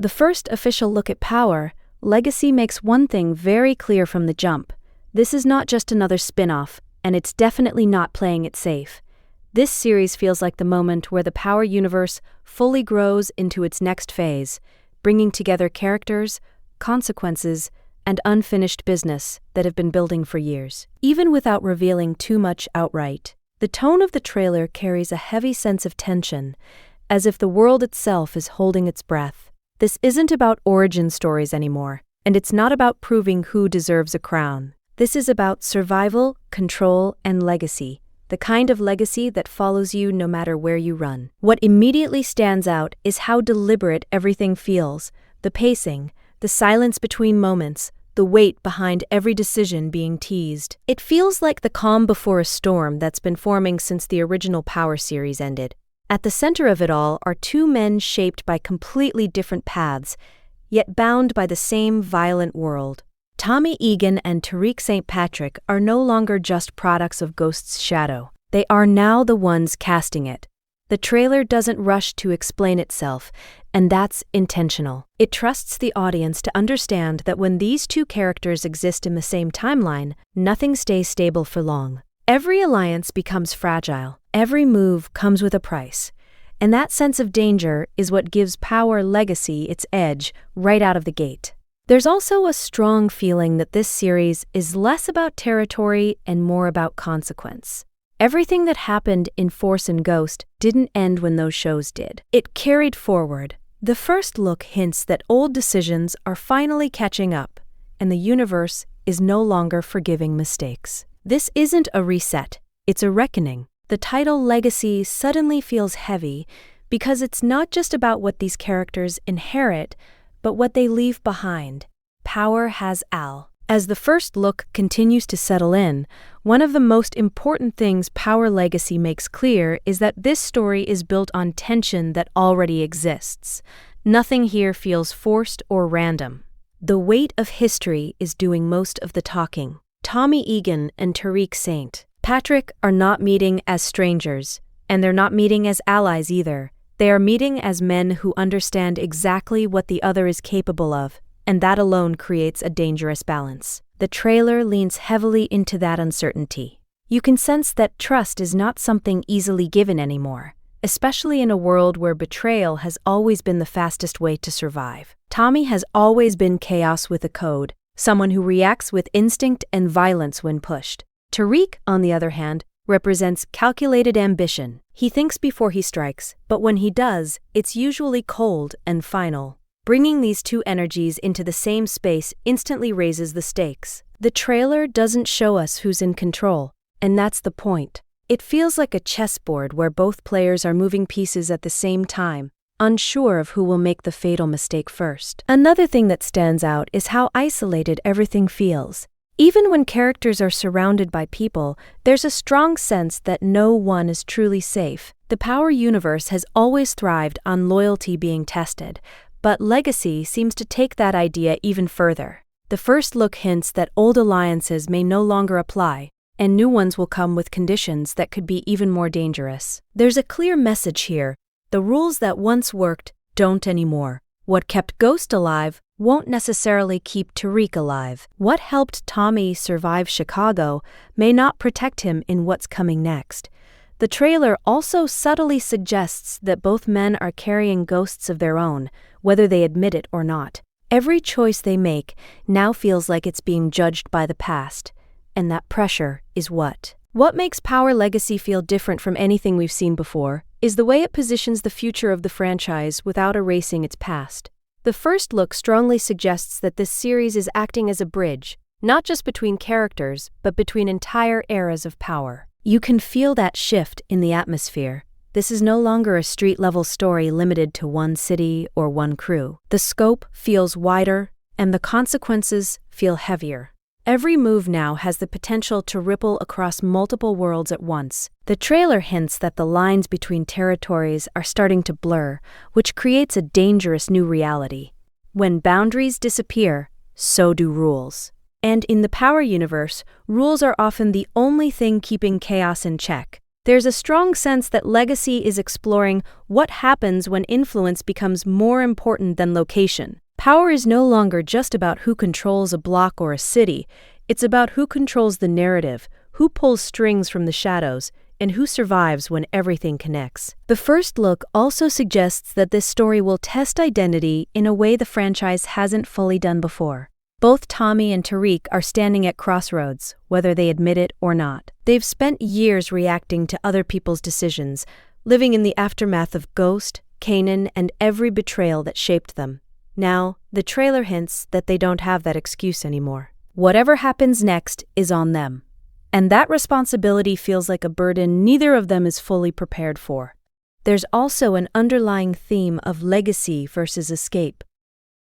The first official look at Power, Legacy makes one thing very clear from the jump. This is not just another spin-off, and it's definitely not playing it safe. This series feels like the moment where the Power universe fully grows into its next phase, bringing together characters, consequences, and unfinished business that have been building for years. Even without revealing too much outright, the tone of the trailer carries a heavy sense of tension, as if the world itself is holding its breath. This isn't about origin stories anymore, and it's not about proving who deserves a crown. This is about survival, control, and legacy, the kind of legacy that follows you no matter where you run. What immediately stands out is how deliberate everything feels, the pacing, the silence between moments, the weight behind every decision being teased. It feels like the calm before a storm that's been forming since the original Power series ended. At the center of it all are two men shaped by completely different paths, yet bound by the same violent world. Tommy Egan and Tariq St. Patrick are no longer just products of Ghost's shadow. They are now the ones casting it. The trailer doesn't rush to explain itself, and that's intentional. It trusts the audience to understand that when these two characters exist in the same timeline, nothing stays stable for long. Every alliance becomes fragile. Every move comes with a price. And that sense of danger is what gives Power Legacy its edge right out of the gate. There's also a strong feeling that this series is less about territory and more about consequence. Everything that happened in Force and Ghost didn't end when those shows did. It carried forward. The first look hints that old decisions are finally catching up, and the universe is no longer forgiving mistakes. This isn't a reset, it's a reckoning. The title Legacy suddenly feels heavy because it's not just about what these characters inherit, but what they leave behind. Power has Al. As the first look continues to settle in, one of the most important things Power Legacy makes clear is that this story is built on tension that already exists. Nothing here feels forced or random. The weight of history is doing most of the talking. Tommy Egan and Tariq St. Patrick are not meeting as strangers, and they're not meeting as allies either. They are meeting as men who understand exactly what the other is capable of, and that alone creates a dangerous balance. The trailer leans heavily into that uncertainty. You can sense that trust is not something easily given anymore, especially in a world where betrayal has always been the fastest way to survive. Tommy has always been chaos with a code, someone who reacts with instinct and violence when pushed. Tariq, on the other hand, represents calculated ambition. He thinks before he strikes, but when he does, it's usually cold and final. Bringing these two energies into the same space instantly raises the stakes. The trailer doesn't show us who's in control, and that's the point. It feels like a chessboard where both players are moving pieces at the same time, unsure of who will make the fatal mistake first. Another thing that stands out is how isolated everything feels. Even when characters are surrounded by people, there's a strong sense that no one is truly safe. The Power universe has always thrived on loyalty being tested, but Legacy seems to take that idea even further. The first look hints that old alliances may no longer apply, and new ones will come with conditions that could be even more dangerous. There's a clear message here. The rules that once worked don't anymore. What kept Ghost alive won't necessarily keep Tariq alive. What helped Tommy survive Chicago may not protect him in what's coming next. The trailer also subtly suggests that both men are carrying ghosts of their own, whether they admit it or not. Every choice they make now feels like it's being judged by the past, and that pressure is what makes Power Legacy feel different from anything we've seen before is the way it positions the future of the franchise without erasing its past. The first look strongly suggests that this series is acting as a bridge, not just between characters, but between entire eras of Power. You can feel that shift in the atmosphere. This is no longer a street-level story limited to one city or one crew. The scope feels wider, and the consequences feel heavier. Every move now has the potential to ripple across multiple worlds at once. The trailer hints that the lines between territories are starting to blur, which creates a dangerous new reality. When boundaries disappear, so do rules. And in the Power universe, rules are often the only thing keeping chaos in check. There's a strong sense that Legacy is exploring what happens when influence becomes more important than location. Power is no longer just about who controls a block or a city, it's about who controls the narrative, who pulls strings from the shadows, and who survives when everything connects. The first look also suggests that this story will test identity in a way the franchise hasn't fully done before. Both Tommy and Tariq are standing at crossroads, whether they admit it or not. They've spent years reacting to other people's decisions, living in the aftermath of Ghost, Kanan, and every betrayal that shaped them. Now, the trailer hints that they don't have that excuse anymore. Whatever happens next is on them. And that responsibility feels like a burden neither of them is fully prepared for. There's also an underlying theme of legacy versus escape.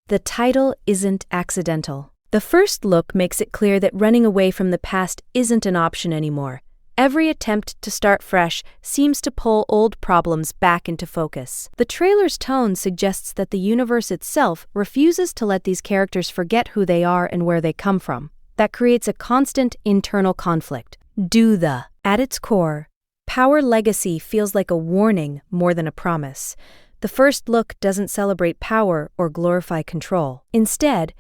The title isn't accidental. The first look makes it clear that running away from the past isn't an option anymore. Every attempt to start fresh seems to pull old problems back into focus. The trailer's tone suggests that the universe itself refuses to let these characters forget who they are and where they come from. That creates a constant internal conflict. At its core, Power Legacy feels like a warning more than a promise. The first look doesn't celebrate power or glorify control. Instead,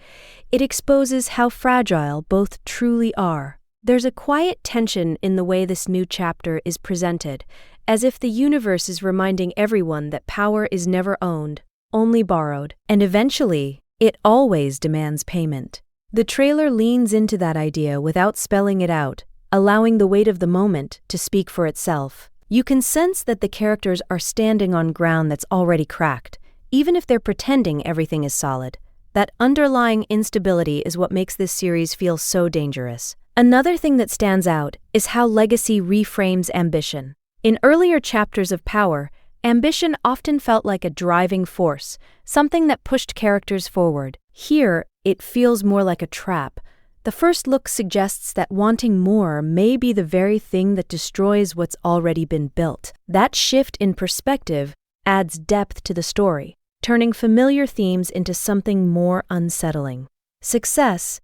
it exposes how fragile both truly are. There's a quiet tension in the way this new chapter is presented, as if the universe is reminding everyone that power is never owned, only borrowed, and eventually, it always demands payment. The trailer leans into that idea without spelling it out, allowing the weight of the moment to speak for itself. You can sense that the characters are standing on ground that's already cracked, even if they're pretending everything is solid. That underlying instability is what makes this series feel so dangerous. Another thing that stands out is how Legacy reframes ambition. In earlier chapters of Power, ambition often felt like a driving force, something that pushed characters forward. Here, it feels more like a trap. The first look suggests that wanting more may be the very thing that destroys what's already been built. That shift in perspective adds depth to the story, turning familiar themes into something more unsettling. Success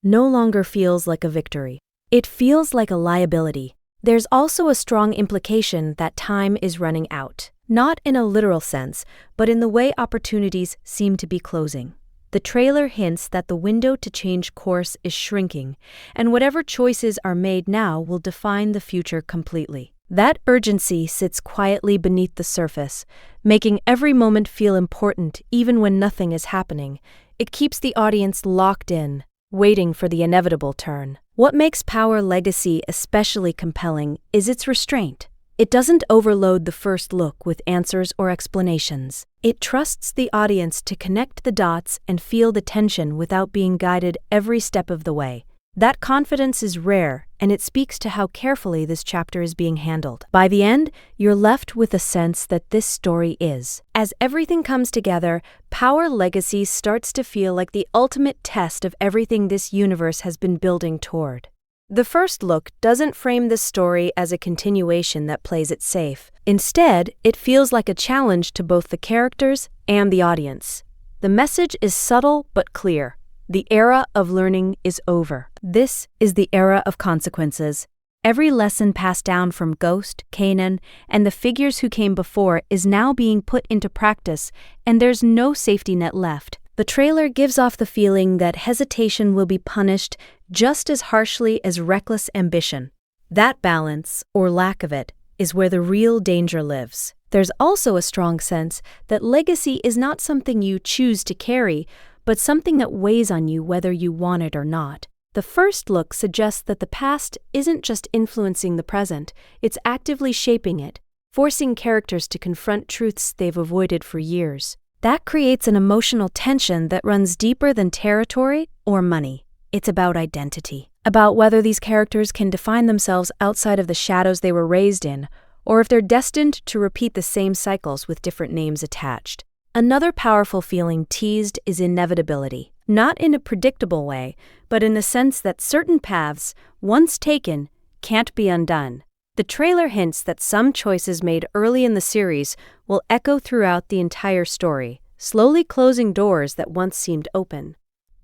no longer feels like a victory. It feels like a liability. There's also a strong implication that time is running out, not in a literal sense, but in the way opportunities seem to be closing. The trailer hints that the window to change course is shrinking, and whatever choices are made now will define the future completely. That urgency sits quietly beneath the surface, making every moment feel important even when nothing is happening. It keeps the audience locked in, waiting for the inevitable turn. What makes Power Legacy especially compelling is its restraint. It doesn't overload the first look with answers or explanations. It trusts the audience to connect the dots and feel the tension without being guided every step of the way. That confidence is rare, and it speaks to how carefully this chapter is being handled. By the end, you're left with a sense that this story is. As everything comes together, Power Legacy starts to feel like the ultimate test of everything this universe has been building toward. The first look doesn't frame this story as a continuation that plays it safe. Instead, it feels like a challenge to both the characters and the audience. The message is subtle but clear. The era of learning is over. This is the era of consequences. Every lesson passed down from Ghost, Kanan, and the figures who came before is now being put into practice, and there's no safety net left. The trailer gives off the feeling that hesitation will be punished just as harshly as reckless ambition. That balance, or lack of it, is where the real danger lives. There's also a strong sense that legacy is not something you choose to carry, but something that weighs on you whether you want it or not. The first look suggests that the past isn't just influencing the present, it's actively shaping it, forcing characters to confront truths they've avoided for years. That creates an emotional tension that runs deeper than territory or money. It's about identity, about whether these characters can define themselves outside of the shadows they were raised in, or if they're destined to repeat the same cycles with different names attached. Another powerful feeling teased is inevitability, not in a predictable way, but in the sense that certain paths, once taken, can't be undone. The trailer hints that some choices made early in the series will echo throughout the entire story, slowly closing doors that once seemed open.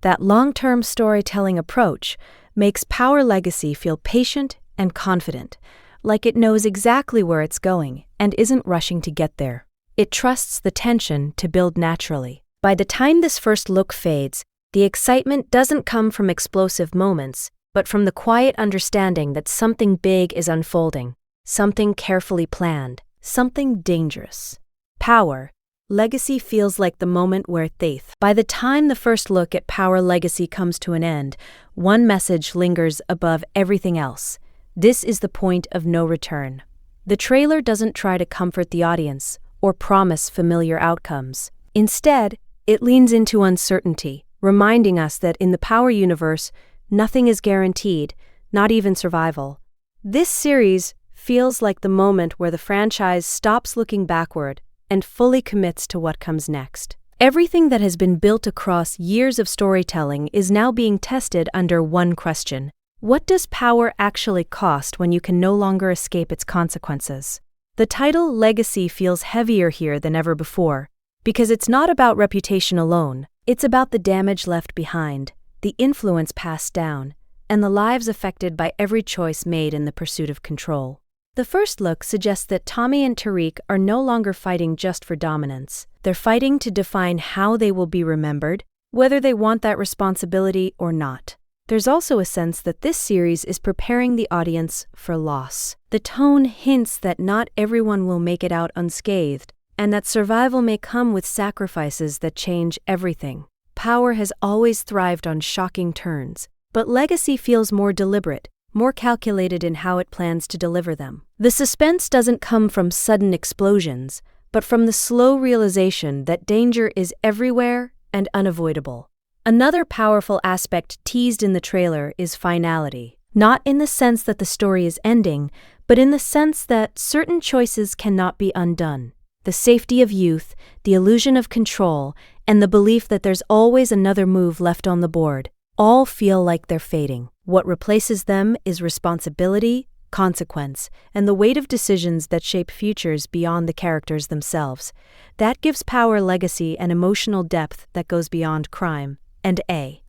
That long-term storytelling approach makes Power Legacy feel patient and confident, like it knows exactly where it's going and isn't rushing to get there. It trusts the tension to build naturally. By the time this first look fades, the excitement doesn't come from explosive moments, but from the quiet understanding that something big is unfolding, something carefully planned, something dangerous. Power. Legacy feels like the moment where by the time the first look at Power Legacy comes to an end, one message lingers above everything else. This is the point of no return. The trailer doesn't try to comfort the audience or promise familiar outcomes. Instead, it leans into uncertainty, reminding us that in the Power universe, nothing is guaranteed, not even survival. This series feels like the moment where the franchise stops looking backward and fully commits to what comes next. Everything that has been built across years of storytelling is now being tested under one question. What does power actually cost when you can no longer escape its consequences? The title Legacy feels heavier here than ever before, because it's not about reputation alone. It's about the damage left behind, the influence passed down, and the lives affected by every choice made in the pursuit of control. The first look suggests that Tommy and Tariq are no longer fighting just for dominance. They're fighting to define how they will be remembered, whether they want that responsibility or not. There's also a sense that this series is preparing the audience for loss. The tone hints that not everyone will make it out unscathed, and that survival may come with sacrifices that change everything. Power has always thrived on shocking turns, but Legacy feels more deliberate, more calculated in how it plans to deliver them. The suspense doesn't come from sudden explosions, but from the slow realization that danger is everywhere and unavoidable. Another powerful aspect teased in the trailer is finality, not in the sense that the story is ending, but in the sense that certain choices cannot be undone. The safety of youth, the illusion of control, and the belief that there's always another move left on the board all feel like they're fading. What replaces them is responsibility, consequence, and the weight of decisions that shape futures beyond the characters themselves. That gives Power Legacy an emotional depth that goes beyond crime. And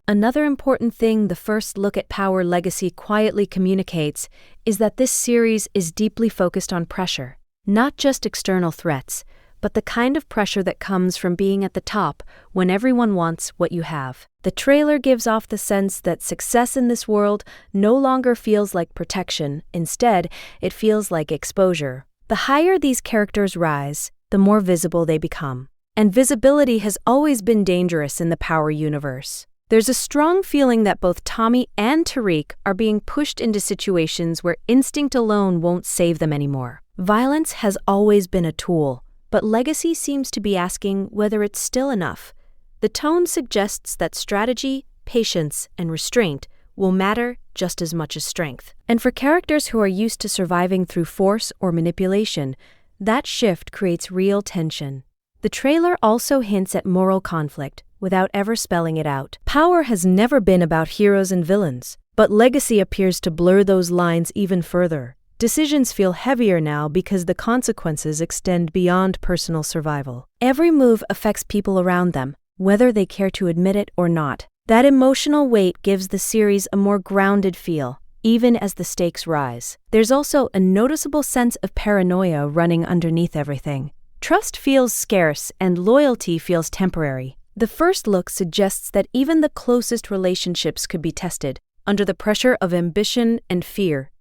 another important thing the first look at Power Legacy quietly communicates is that this series is deeply focused on pressure, not just external threats, but the kind of pressure that comes from being at the top when everyone wants what you have. The trailer gives off the sense that success in this world no longer feels like protection. Instead, it feels like exposure. The higher these characters rise, the more visible they become. And visibility has always been dangerous in the Power universe. There's a strong feeling that both Tommy and Tariq are being pushed into situations where instinct alone won't save them anymore. Violence has always been a tool, but Legacy seems to be asking whether it's still enough. The tone suggests that strategy, patience, and restraint will matter just as much as strength. And for characters who are used to surviving through force or manipulation, that shift creates real tension. The trailer also hints at moral conflict without ever spelling it out. Power has never been about heroes and villains, but Legacy appears to blur those lines even further. Decisions feel heavier now because the consequences extend beyond personal survival. Every move affects people around them, whether they care to admit it or not. That emotional weight gives the series a more grounded feel, even as the stakes rise. There's also a noticeable sense of paranoia running underneath everything. Trust feels scarce and loyalty feels temporary. The first look suggests that even the closest relationships could be tested under the pressure of ambition and fear.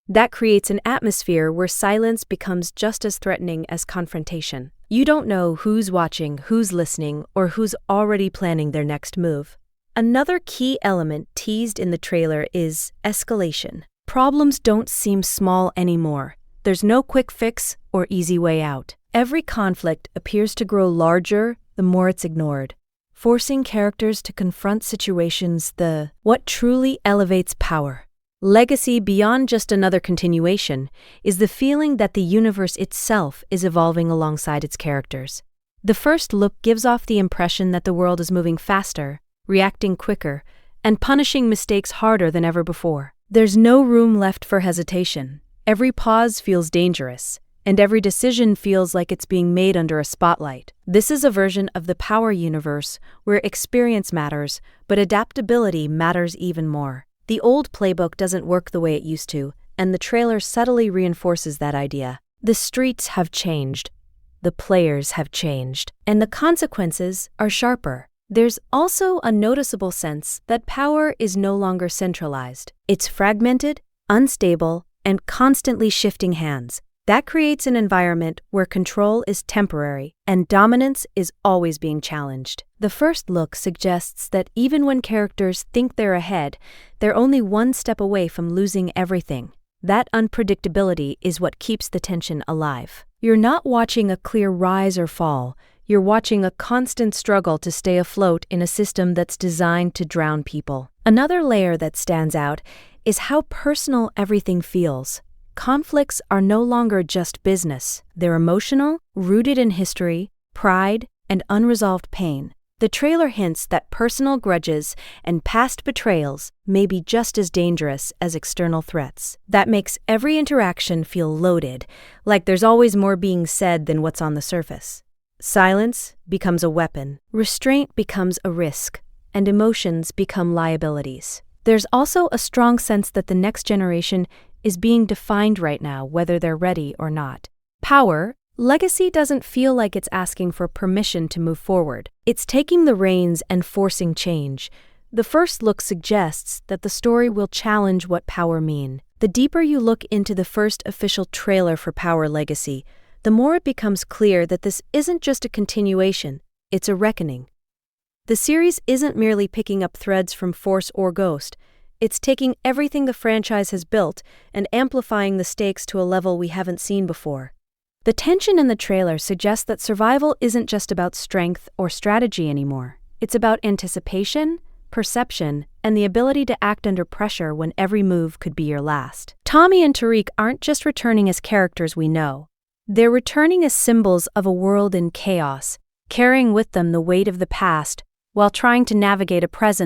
That creates an atmosphere where silence becomes just as threatening as confrontation. You don't know who's watching, who's listening, or who's already planning their next move. Another key element teased in the trailer is escalation. Problems don't seem small anymore. There's no quick fix or easy way out. Every conflict appears to grow larger the more it's ignored, forcing characters to confront situations. What truly elevates Power Legacy beyond just another continuation is the feeling that the universe itself is evolving alongside its characters. The first look gives off the impression that the world is moving faster, reacting quicker, and punishing mistakes harder than ever before. There's no room left for hesitation. Every pause feels dangerous, and every decision feels like it's being made under a spotlight. This is a version of the Power universe where experience matters, but adaptability matters even more. The old playbook doesn't work the way it used to, and the trailer subtly reinforces that idea. The streets have changed, the players have changed, and the consequences are sharper. There's also a noticeable sense that power is no longer centralized. It's fragmented, unstable, and constantly shifting hands. That creates an environment where control is temporary and dominance is always being challenged. The first look suggests that even when characters think they're ahead, they're only one step away from losing everything. That unpredictability is what keeps the tension alive. You're not watching a clear rise or fall. You're watching a constant struggle to stay afloat in a system that's designed to drown people. Another layer that stands out is how personal everything feels. Conflicts are no longer just business. They're emotional, rooted in history, pride, and unresolved pain. The trailer hints that personal grudges and past betrayals may be just as dangerous as external threats. That makes every interaction feel loaded, like there's always more being said than what's on the surface. Silence becomes a weapon, restraint becomes a risk, and emotions become liabilities. There's also a strong sense that the next generation is being defined right now, whether they're ready or not. Power, legacy doesn't feel like it's asking for permission to move forward. It's taking the reins and forcing change. The first look suggests that the story will challenge what power means. The deeper you look into the first official trailer for Power Legacy, the more it becomes clear that this isn't just a continuation, it's a reckoning. The series isn't merely picking up threads from Force or Ghost. It's taking everything the franchise has built and amplifying the stakes to a level we haven't seen before. The tension in the trailer suggests that survival isn't just about strength or strategy anymore. It's about anticipation, perception, and the ability to act under pressure when every move could be your last. Tommy and Tariq aren't just returning as characters we know. They're returning as symbols of a world in chaos, carrying with them the weight of the past while trying to navigate a present